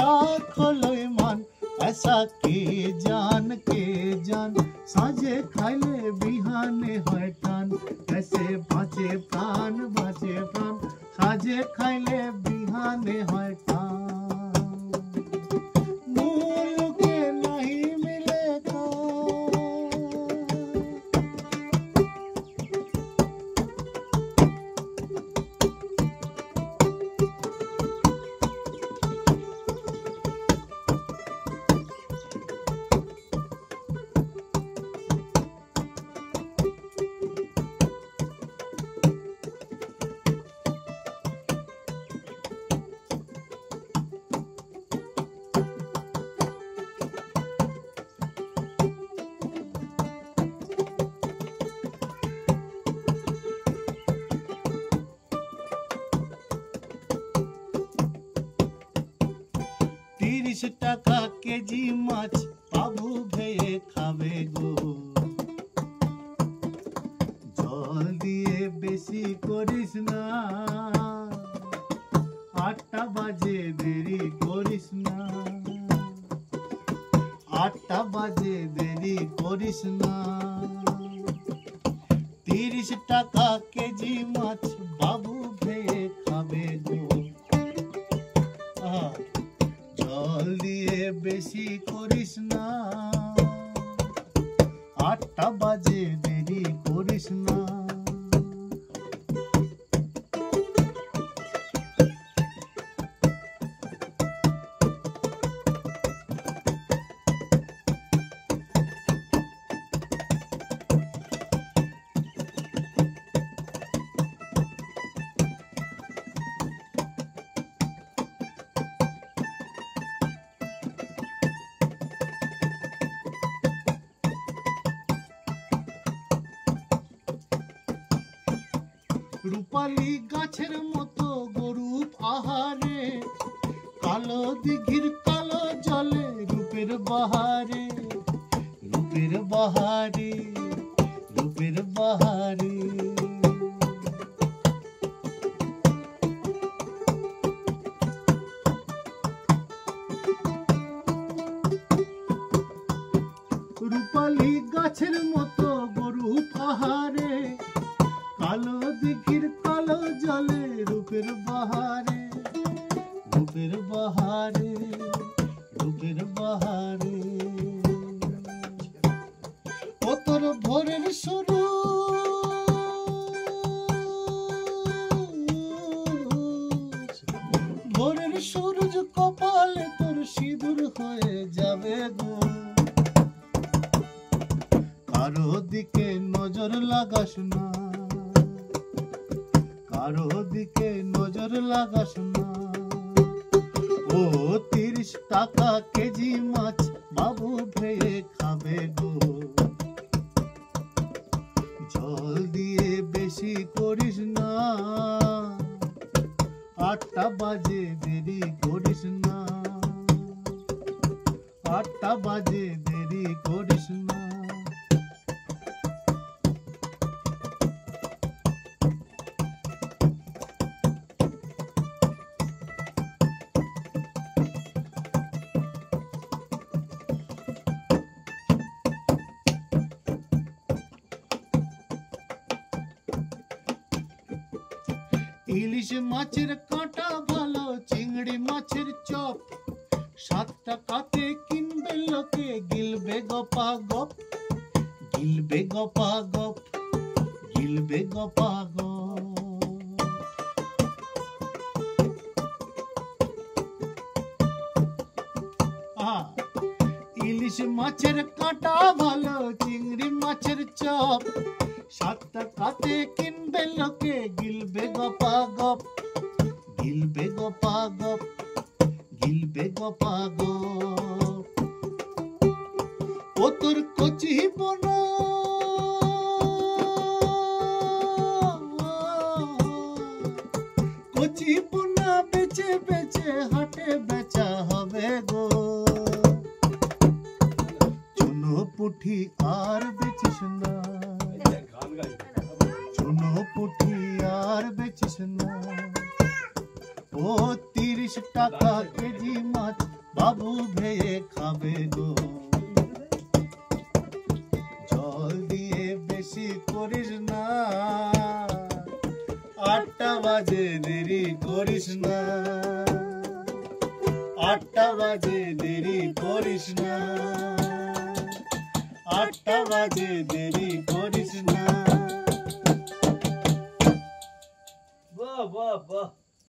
राख लय मान ऐसा के जान साझे खाइले बिहाने হয় টান कैसे बाँचे प्राण साझे खाइले बिहाने হয় টান টাকা কেজি মাছ পাবো ভেয়ে খাবে গো জল দিয়ে বেশি করিস না 8টা বাজে দেরি করিস না 8টা বাজে দেরি করিস না 30 টাকা কেজি মাছ বাবু ভেয়ে খাবে গো জল দিয়ে বেশি করিস না 8টা বাজে দেরি করিস না রূপালী গাছের মতো গরুপ আহারে কালো দিঘির কালো জলে রূপের বাহারে রূপের বাহারে রূপের বাহারে রূপালী গাছের মতো গরুপ আহারে কালো দিঘির কালো জলে রূপের বাহারে রূপের বাহারে রূপের বাহারে ও তোর ভোরের শুরু ভোরের সূরজ কপালে তোর সিঁদুর হয়ে যাবে গো কারো দিকে নজর লাগাস না কারো দিকে নজর লাগাস না ও 30 টাকা কেজি মাছ বাবু ভেয়ে খাবে গো জল দিয়ে বেশি করিস না 8টা বাজে দেরি করিস না 8টা বাজে দেরি করিস না ইলিশ মাছের কাঁটা ভালো চিংড়ি মাছের চপ 7 টাকাতে কিনবে লোকে গিলবে গপা গপ গিলবে গপা গপ গিলবে গপা গপ ইলিশ মাছের কাঁটা ভালো চিংড়ি মাছের চপ 7 টাকাতে কিনবে লোকে গিলবে গপা গপ গিলবে গপা গপ গিলবে গপা গপ ও তোর কচি বোনা কচি বোনা বেচে বেচে হাটে বেচা হবে গো চুনো পুঠি আর বেচিস না চুনো পুঠি আর বেচিস না ও 30 30 টাকা কেজি মাছ বাবু ভেয়ে খাবে গো। জল দিয়ে বেশি করিস না, 8টা বাজে দেরি করিস না, 8টা বাজে দেরি করিস না, 8টা বাজে দেরি করিস না। বাহ বাহ বাহ।